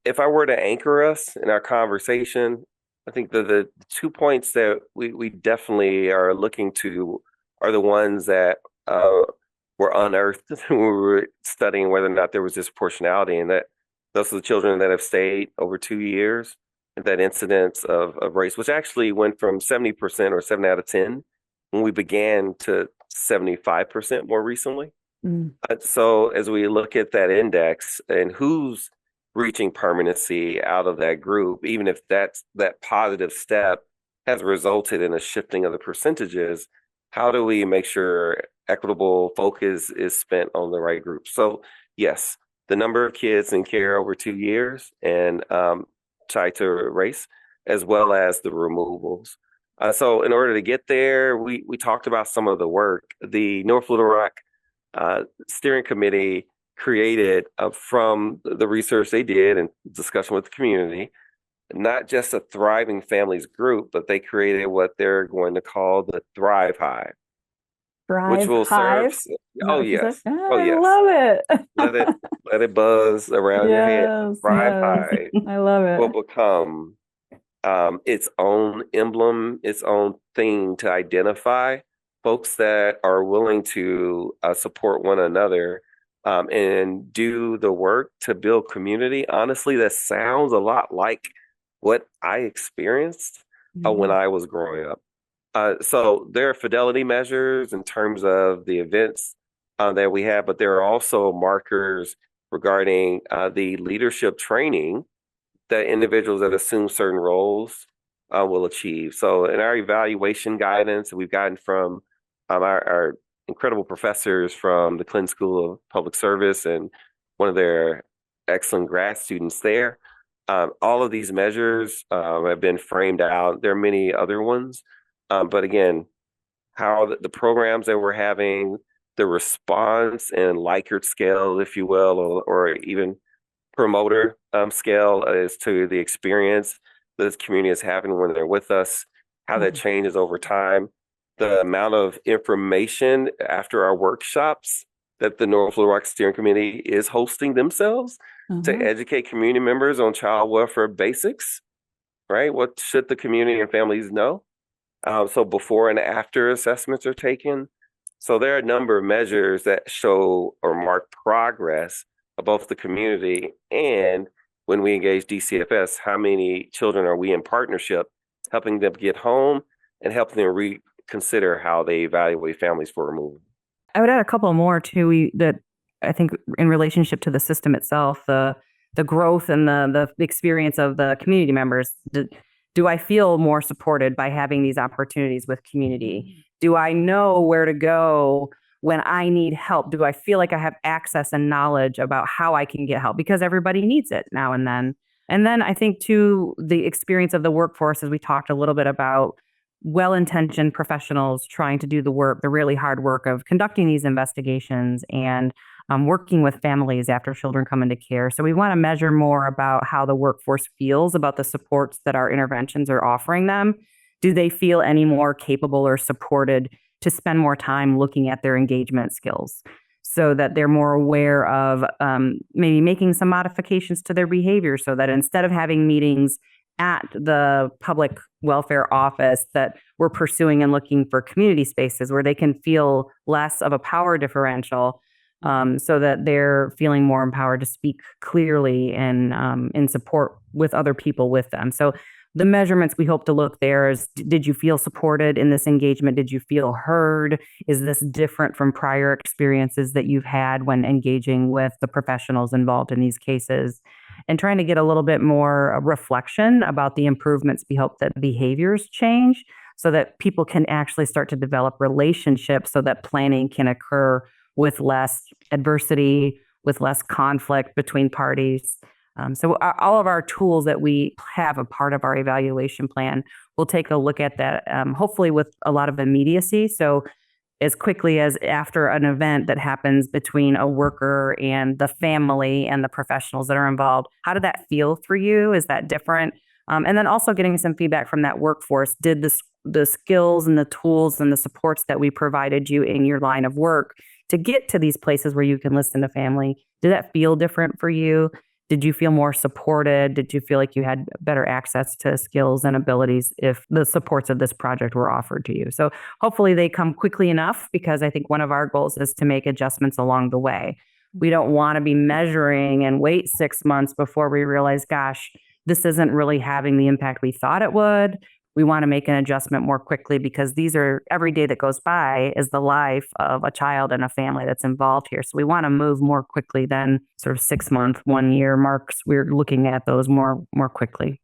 If I were to anchor us in our conversation, I think the 2 points that we definitely are looking to are the ones that were unearthed when we were studying whether or not there was disproportionality, and that those are the children that have stayed over 2 years, and that incidence of race, which actually went from 70% or 7 out of 10 when we began to 75% more recently. So as we look at that index and who's reaching permanency out of that group, even if that positive step has resulted in a shifting of the percentages, how do we make sure equitable focus is spent on the right group? So yes, the number of kids in care over 2 years and tied to race, as well as the removals. So in order to get there, we talked about some of the work. The North Little Rock Steering Committee created from the research they did and discussion with the community, not just a Thriving Families group, but they created what they're going to call the Thrive Hive. Thrive which will Hive? serve. Oh yes. Oh I yes. love it. Let it buzz around your head. Yes, Thrive yes. Hive I love it. will become its own emblem, its own thing to identify folks that are willing to support one another and do the work to build community. Honestly, that sounds a lot like what I experienced when I was growing up. So there are fidelity measures in terms of the events that we have, but there are also markers regarding the leadership training that individuals that assume certain roles will achieve. So in our evaluation guidance, we've gotten from our incredible professors from the Clinton School of Public Service and one of their excellent grad students there. All of these measures have been framed out. There are many other ones. But again, how the programs that we're having, the response and Likert scale, if you will, or even promoter scale as to the experience that this community is having when they're with us, how that changes over time, the amount of information after our workshops that the North Little Rock Steering Committee is hosting themselves to educate community members on child welfare basics, right? What should the community and families know? So before and after assessments are taken. So there are a number of measures that show or mark progress of both the community and when we engage DCFS, how many children are we in partnership helping them get home and helping them reconsider how they evaluate families for removal. I would add a couple more too that I think in relationship to the system itself, the growth and the experience of the community members. Do I feel more supported by having these opportunities with community? Do I know where to go when I need help? Do I feel like I have access and knowledge about how I can get help? Because everybody needs it now and then. And then I think too, the experience of the workforce, as we talked a little bit about, well-intentioned professionals trying to do the work, the really hard work of conducting these investigations and working with families after children come into care. So we want to measure more about how the workforce feels about the supports that our interventions are offering them. Do they feel any more capable or supported to spend more time looking at their engagement skills so that they're more aware of maybe making some modifications to their behavior so that instead of having meetings at the public welfare office that we're pursuing and looking for community spaces where they can feel less of a power differential so that they're feeling more empowered to speak clearly and in support with other people with them. So the measurements we hope to look there is, did you feel supported in this engagement? Did you feel heard? Is this different from prior experiences that you've had when engaging with the professionals involved in these cases? And trying to get a little bit more reflection about the improvements we hope that behaviors change so that people can actually start to develop relationships so that planning can occur with less adversity, with less conflict between parties. So all of our tools that we have a part of our evaluation plan, we'll take a look at that, hopefully with a lot of immediacy. So as quickly as after an event that happens between a worker and the family and the professionals that are involved, how did that feel for you? Is that different? And then also getting some feedback from that workforce. Did the skills and the tools and the supports that we provided you in your line of work to get to these places where you can listen to family, did that feel different for you? Did you feel more supported? Did you feel like you had better access to skills and abilities if the supports of this project were offered to you? So hopefully they come quickly enough, because I think one of our goals is to make adjustments along the way. We don't want to be measuring and wait 6 months before we realize, gosh, this isn't really having the impact we thought it would. We want to make an adjustment more quickly because these are every day that goes by is the life of a child and a family that's involved here. So we want to move more quickly than sort of 6 month, 1 year marks. We're looking at those more quickly.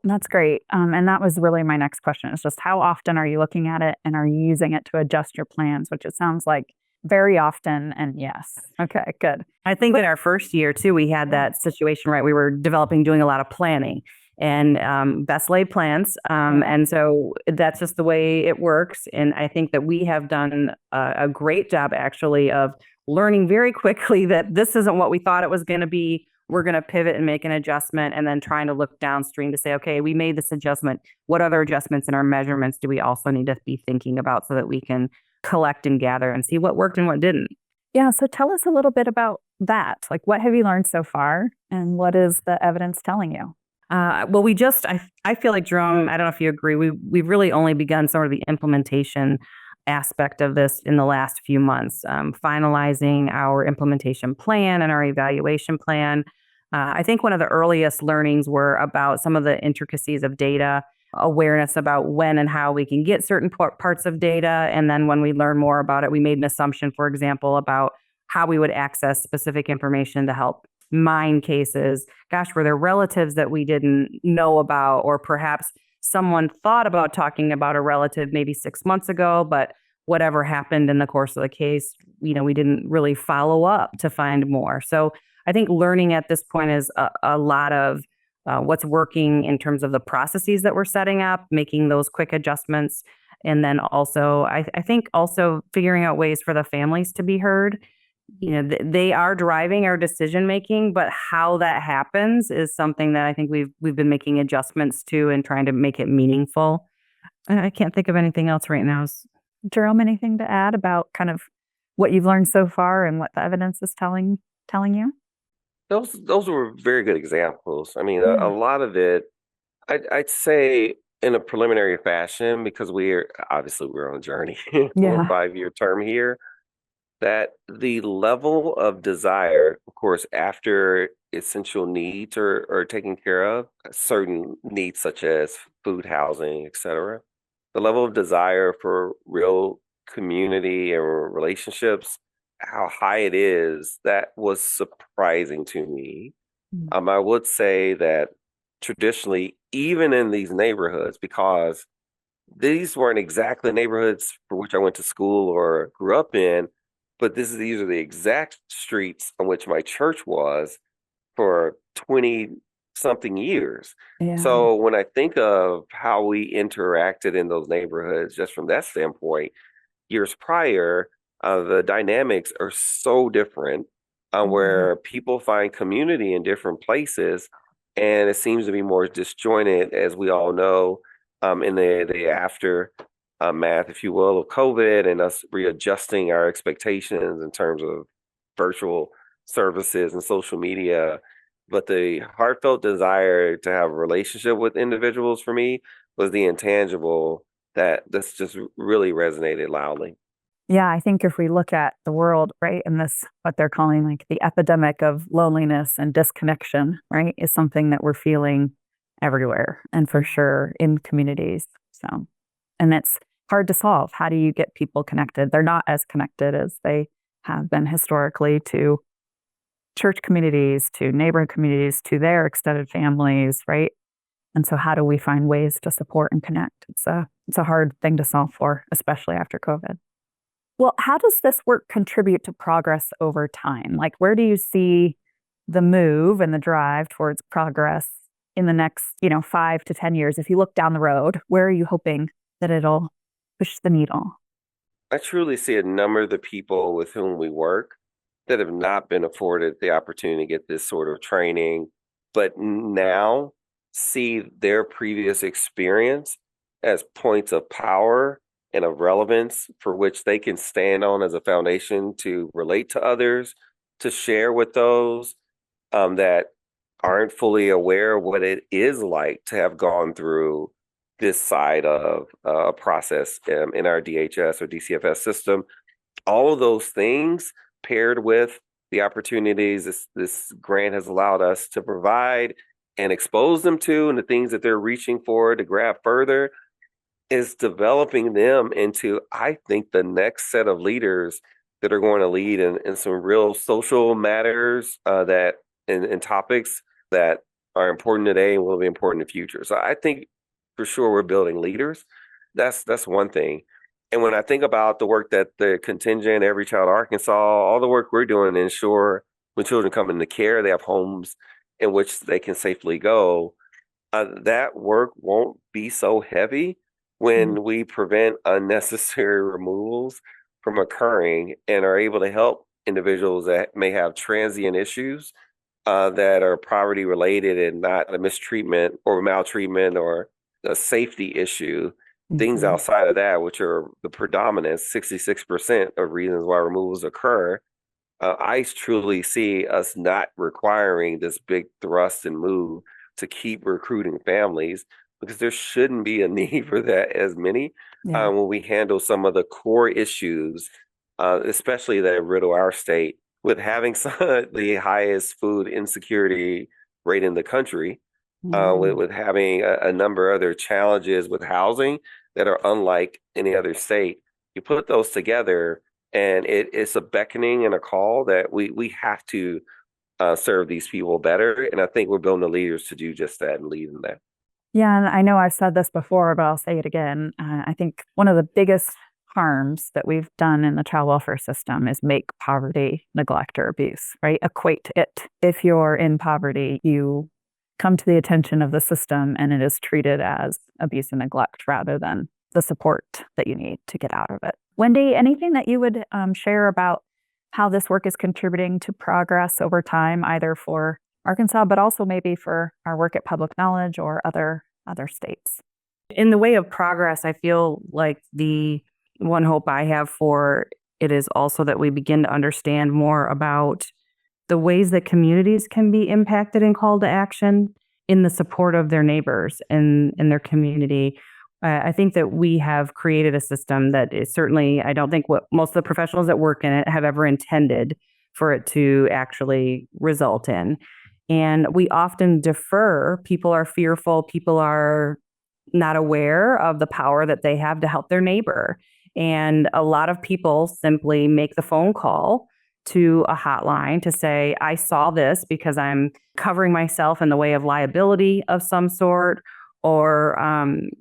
That's great. And that was really my next question, is just how often are you looking at it and are you using it to adjust your plans, which it sounds like very often. And yes. Okay, good. I think in our first year too, we had that situation, right? We were doing a lot of planning and best laid plans. And so that's just the way it works. And I think that we have done a great job actually of learning very quickly that this isn't what we thought it was going to be. We're going to pivot and make an adjustment, and then trying to look downstream to say, okay, we made this adjustment. What other adjustments in our measurements do we also need to be thinking about so that we can collect and gather and see what worked and what didn't? Yeah. So tell us a little bit about that. Like, what have you learned so far and what is the evidence telling you? Well, I feel like, Jerome, I don't know if you agree, we've really only begun sort of the implementation aspect of this in the last few months, finalizing our implementation plan and our evaluation plan. I think one of the earliest learnings were about some of the intricacies of data, awareness about when and how we can get certain parts of data. And then when we learn more about it, we made an assumption, for example, about how we would access specific information to help mine cases. Gosh, were there relatives that we didn't know about, or perhaps someone thought about talking about a relative maybe 6 months ago, but whatever happened in the course of the case, we didn't really follow up to find more. So I think learning at this point is a lot of what's working in terms of the processes that we're setting up, making those quick adjustments. And then also, I think also figuring out ways for the families to be heard. They are driving our decision making, but how that happens is something that I think we've been making adjustments to and trying to make it meaningful. I can't think of anything else right now. Jerome, anything to add about kind of what you've learned so far and what the evidence is telling you? Those were very good examples. I mean, a Yeah. lot of it, I'd say in a preliminary fashion, because we're on a journey for a Yeah. 5-year term here, that the level of desire, of course, after essential needs are taken care of, certain needs such as food, housing, etc., the level of desire for real community and relationships, how high it is, that was surprising to me. Mm. I would say that traditionally, even in these neighborhoods, because these weren't exactly neighborhoods for which I went to school or grew up in, but these are the exact streets on which my church was for 20 something years. Yeah. So when I think of how we interacted in those neighborhoods, just from that standpoint, years prior, the dynamics are so different, Mhm. where people find community in different places, and it seems to be more disjointed, as we all know, in the after math, if you will, of COVID and us readjusting our expectations in terms of virtual services and social media. But the heartfelt desire to have a relationship with individuals for me was the intangible that's just really resonated loudly. Yeah, I think if we look at the world, right, and this, what they're calling like the epidemic of loneliness and disconnection, right, is something that we're feeling everywhere and for sure in communities. So, and it's hard to solve. How do you get people connected? They're not as connected as they have been historically to church communities, to neighborhood communities, to their extended families, right? And so how do we find ways to support and connect? It's a hard thing to solve for, especially after COVID. Well, how does this work contribute to progress over time? Like, where do you see the move and the drive towards progress in the next, 5 to 10 years? If you look down the road, where are you hoping that it'll push the needle? I truly see a number of the people with whom we work that have not been afforded the opportunity to get this sort of training, but now see their previous experience as points of power and of relevance for which they can stand on as a foundation to relate to others, to share with those that aren't fully aware of what it is like to have gone through this side of a process in our DHS or DCFS system. All of those things paired with the opportunities this grant has allowed us to provide and expose them to, and the things that they're reaching for to grab further, is developing them into, I think, the next set of leaders that are going to lead in some real social matters that and topics that are important today and will be important in the future. So I think for sure we're building leaders. That's one thing. And when I think about the work that the contingent, Every Child Arkansas, all the work we're doing to ensure when children come into care, they have homes in which they can safely go, that work won't be so heavy Mm. when we prevent unnecessary removals from occurring and are able to help individuals that may have transient issues that are poverty related and not a mistreatment or maltreatment or a safety issue. Things Mhm. outside of that, which are the predominant 66% of reasons why removals occur, I truly see us not requiring this big thrust and move to keep recruiting families, because there shouldn't be a need for that as many Yeah. when we handle some of the core issues, especially that riddle our state with having some of the highest food insecurity rate in the country, Mm. with having a number of other challenges with housing that are unlike any other state. You put those together, and it's a beckoning and a call that we have to serve these people better. And I think we're building the leaders to do just that and lead in that. Yeah, and I know I've said this before, but I'll say it again. I think one of the biggest harms that we've done in the child welfare system is make poverty neglect or abuse, right? Equate it. If you're in poverty, you come to the attention of the system and it is treated as abuse and neglect rather than the support that you need to get out of it. Wendy, anything that you would share about how this work is contributing to progress over time, either for Arkansas, but also maybe for our work at Public Knowledge or other states? In the way of progress, I feel like the one hope I have for it is also that we begin to understand more about the ways that communities can be impacted and called to action in the support of their neighbors and in their community. I think that we have created a system that is certainly, I don't think what most of the professionals that work in it have ever intended for it to actually result in. And we often defer. People are fearful. People are not aware of the power that they have to help their neighbor. And a lot of people simply make the phone call to a hotline to say, I saw this because I'm covering myself in the way of liability of some sort, or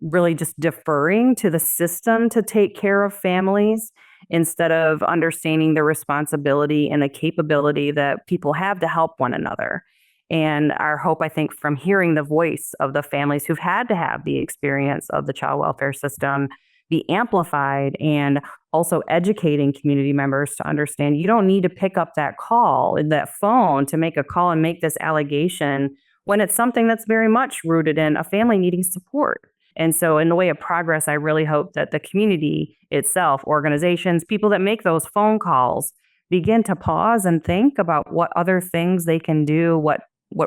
really just deferring to the system to take care of families instead of understanding the responsibility and the capability that people have to help one another. And our hope, I think, from hearing the voice of the families who've had to have the experience of the child welfare system be amplified, and also educating community members to understand you don't need to pick up that call, that phone, to make a call and make this allegation when it's something that's very much rooted in a family needing support. And so, in the way of progress, I really hope that the community itself, organizations, people that make those phone calls, begin to pause and think about what other things they can do, what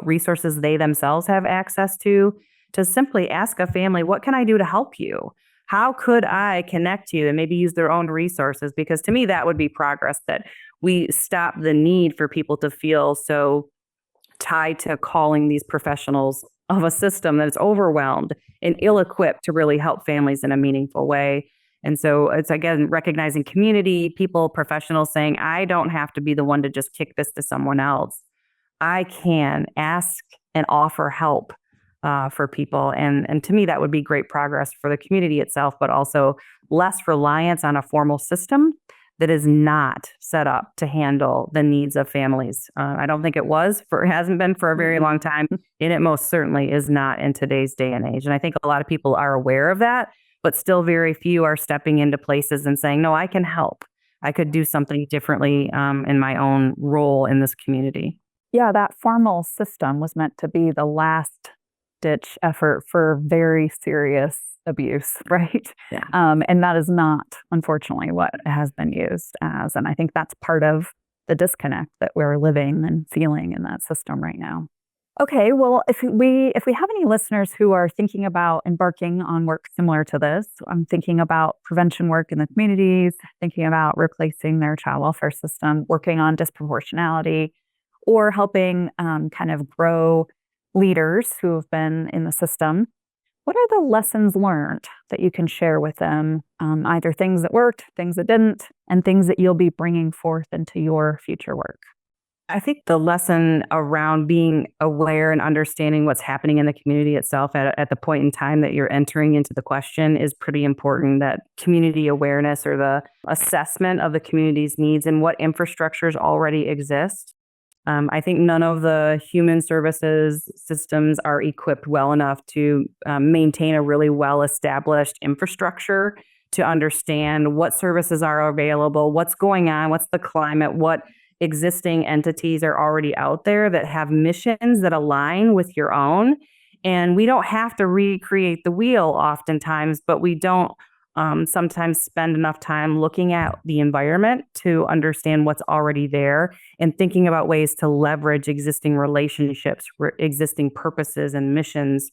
resources they themselves have access to simply ask a family, what can I do to help you? How could I connect you, and maybe use their own resources? Because to me, that would be progress, that we stop the need for people to feel so tied to calling these professionals of a system that is overwhelmed and ill-equipped to really help families in a meaningful way. And so it's, again, recognizing community, people, professionals saying, I don't have to be the one to just kick this to someone else. I can ask and offer help for people. And to me, that would be great progress for the community itself, but also less reliance on a formal system that is not set up to handle the needs of families. I don't think it hasn't been for a very long time, and it most certainly is not in today's day and age. And I think a lot of people are aware of that, but still very few are stepping into places and saying, no, I can help. I could do something differently in my own role in this community. Yeah, that formal system was meant to be the last ditch effort for very serious abuse, right? Yeah. And that is not, unfortunately, what it has been used as. And I think that's part of the disconnect that we're living and feeling in that system right now. Okay, well, if we have any listeners who are thinking about embarking on work similar to this, I'm thinking about prevention work in the communities, thinking about replacing their child welfare system, working on disproportionality, or helping kind of grow leaders who have been in the system. What are the lessons learned that you can share with them? Either things that worked, things that didn't, and things that you'll be bringing forth into your future work? I think the lesson around being aware and understanding what's happening in the community itself at the point in time that you're entering into the question is pretty important. That community awareness, or the assessment of the community's needs and what infrastructures already exist. I think none of the human services systems are equipped well enough to maintain a really well-established infrastructure to understand what services are available, what's going on, what's the climate, what existing entities are already out there that have missions that align with your own. And we don't have to recreate the wheel oftentimes, but we don't sometimes spend enough time looking at the environment to understand what's already there and thinking about ways to leverage existing relationships, existing purposes and missions,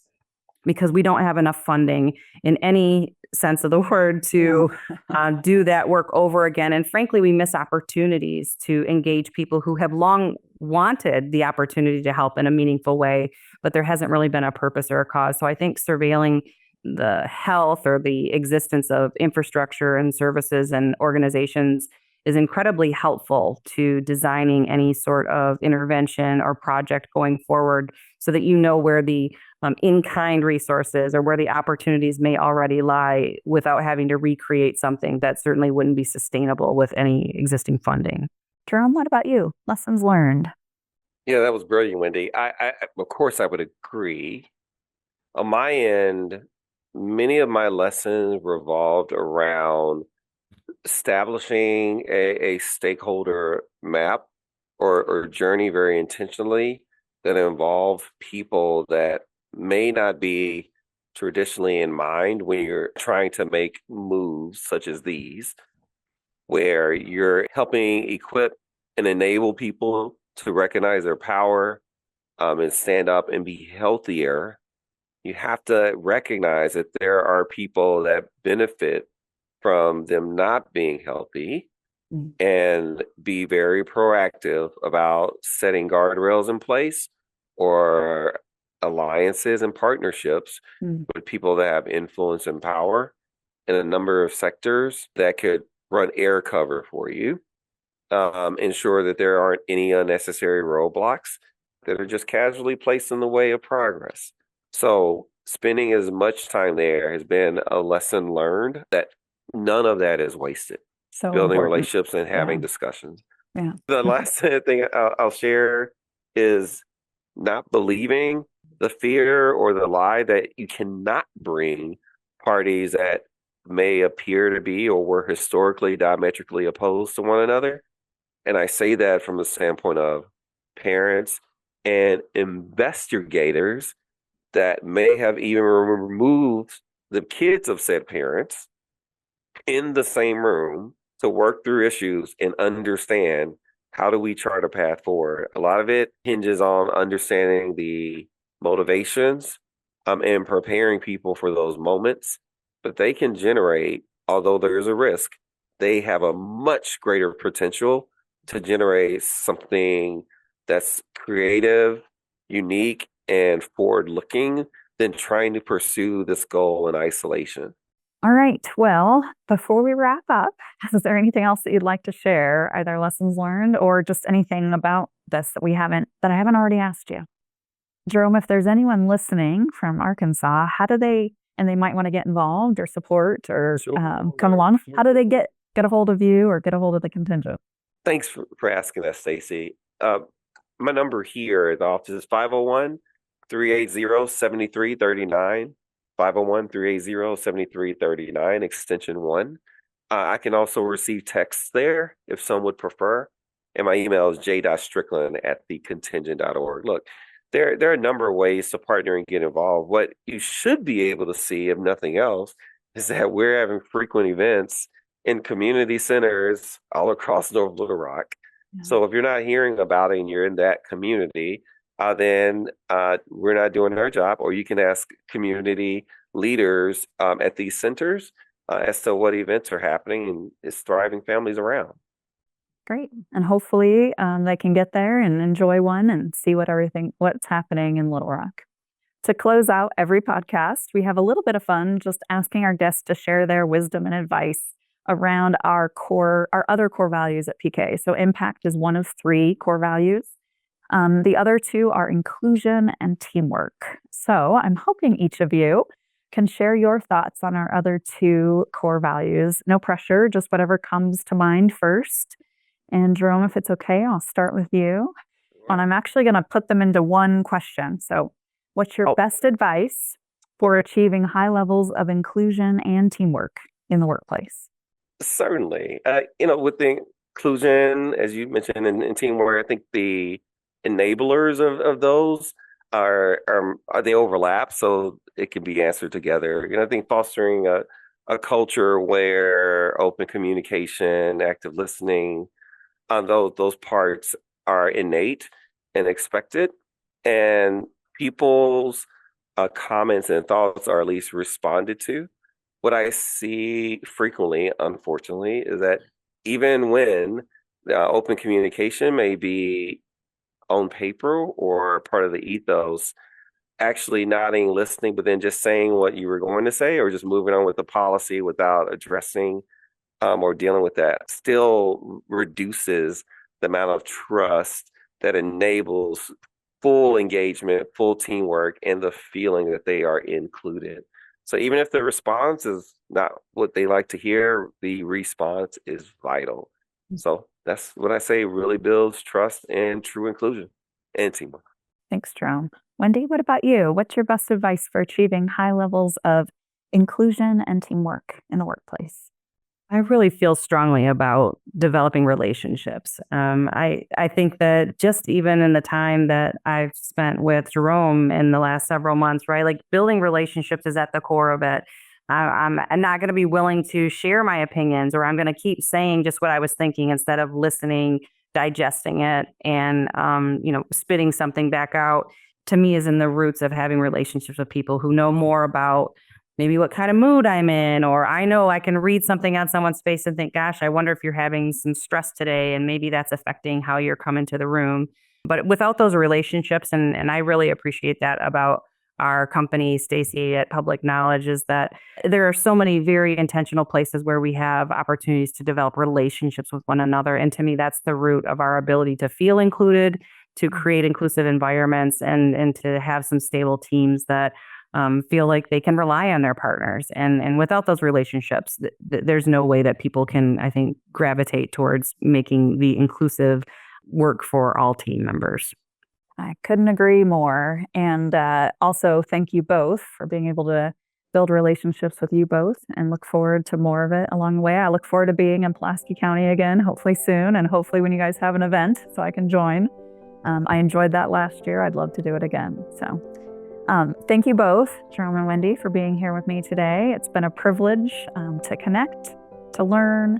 because we don't have enough funding in any sense of the word to do that work over again. And frankly, we miss opportunities to engage people who have long wanted the opportunity to help in a meaningful way, but there hasn't really been a purpose or a cause. So I think surveilling the health or the existence of infrastructure and services and organizations is incredibly helpful to designing any sort of intervention or project going forward, so that you know where the in-kind resources or where the opportunities may already lie, without having to recreate something that certainly wouldn't be sustainable with any existing funding. Jerome, what about you? Lessons learned? Yeah, that was brilliant, Wendy. I of course I would agree. On my end, many of my lessons revolved around establishing a stakeholder map or journey very intentionally that involve people that may not be traditionally in mind when you're trying to make moves such as these, where you're helping equip and enable people to recognize their power and stand up and be healthier. You have to recognize that there are people that benefit from them not being healthy and be very proactive about setting guardrails in place or alliances and partnerships with people that have influence and power in a number of sectors that could run air cover for you, ensure that there aren't any unnecessary roadblocks that are just casually placed in the way of progress. So spending as much time there has been a lesson learned that none of that is wasted. So building important. relationships and having Yeah. discussions. Yeah. The last thing I'll share is not believing the fear or the lie that you cannot bring parties that may appear to be or were historically diametrically opposed to one another. And I say that from the standpoint of parents and investigators that may have even removed the kids of said parents in the same room to work through issues and understand how do we chart a path forward. A lot of it hinges on understanding the motivations and preparing people for those moments. But they can generate, although there is a risk, they have a much greater potential to generate something that's creative, unique, and forward-looking than trying to pursue this goal in isolation. All right. Well, before we wrap up, is there anything else that you'd like to share, either lessons learned or just anything about this that I haven't already asked you? Jerome, if there's anyone listening from Arkansas, and they might want to get involved or support or come along, how do they get a hold of you or get a hold of the contingent? Thanks for asking that, Stacey. My number here at the office is 501-380-7339. 501-380-7339, extension 1. I can also receive texts there if some would prefer. And my email is j.strickland@thecontingent.org. Look, there are a number of ways to partner and get involved. What you should be able to see, if nothing else, is that we're having frequent events in community centers all across North Little Rock. Yeah. So if you're not hearing about it and you're in that community, then we're not doing our job, or you can ask community leaders at these centers as to what events are happening and is thriving families around. Great. And hopefully they can get there and enjoy one and see what's happening in Little Rock. To close out every podcast, we have a little bit of fun just asking our guests to share their wisdom and advice around our other core values at PK. So impact is one of 3 core values. The other 2 are inclusion and teamwork. So I'm hoping each of you can share your thoughts on our other 2 core values. No pressure, just whatever comes to mind first. And Jerome, if it's okay, I'll start with you. And I'm actually going to put them into one question. So what's your best advice for achieving high levels of inclusion and teamwork in the workplace? Certainly. With the inclusion, as you mentioned, and teamwork, I think the enablers of those are they overlap, so it can be answered together. I think fostering a culture where open communication, active listening, those parts are innate and expected, and people's comments and thoughts are at least responded to. What I see frequently, unfortunately, is that even when open communication may be on paper or part of the ethos, actually nodding, listening, but then just saying what you were going to say or just moving on with the policy without addressing or dealing with that still reduces the amount of trust that enables full engagement, full teamwork, and the feeling that they are included. So even if the response is not what they like to hear, the response is vital. So that's what I say really builds trust and true inclusion and teamwork. Thanks, Jerome. Wendy, what about you? What's your best advice for achieving high levels of inclusion and teamwork in the workplace? I really feel strongly about developing relationships. I think that just even in the time that I've spent with Jerome in the last several months, right, like building relationships is at the core of it. I'm not going to be willing to share my opinions, or I'm going to keep saying just what I was thinking instead of listening, digesting it, and spitting something back out. To me, is in the roots of having relationships with people who know more about maybe what kind of mood I'm in, or I know I can read something on someone's face and think, gosh, I wonder if you're having some stress today, and maybe that's affecting how you're coming to the room. But without those relationships, and I really appreciate that about our company, Stacey at Public Knowledge, is that there are so many very intentional places where we have opportunities to develop relationships with one another. And to me, that's the root of our ability to feel included, to create inclusive environments, and to have some stable teams that feel like they can rely on their partners. And without those relationships, there's no way that people can, I think, gravitate towards making the inclusive work for all team members. I couldn't agree more. And also, thank you both for being able to build relationships with you both, and look forward to more of it along the way. I look forward to being in Pulaski County again, hopefully soon, and hopefully when you guys have an event so I can join. I enjoyed that last year. I'd love to do it again. So thank you both, Jerome and Wendy, for being here with me today. It's been a privilege to connect, to learn,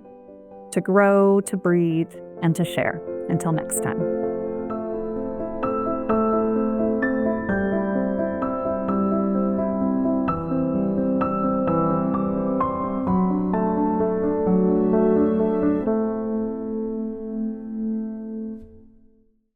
to grow, to breathe, and to share. Until next time.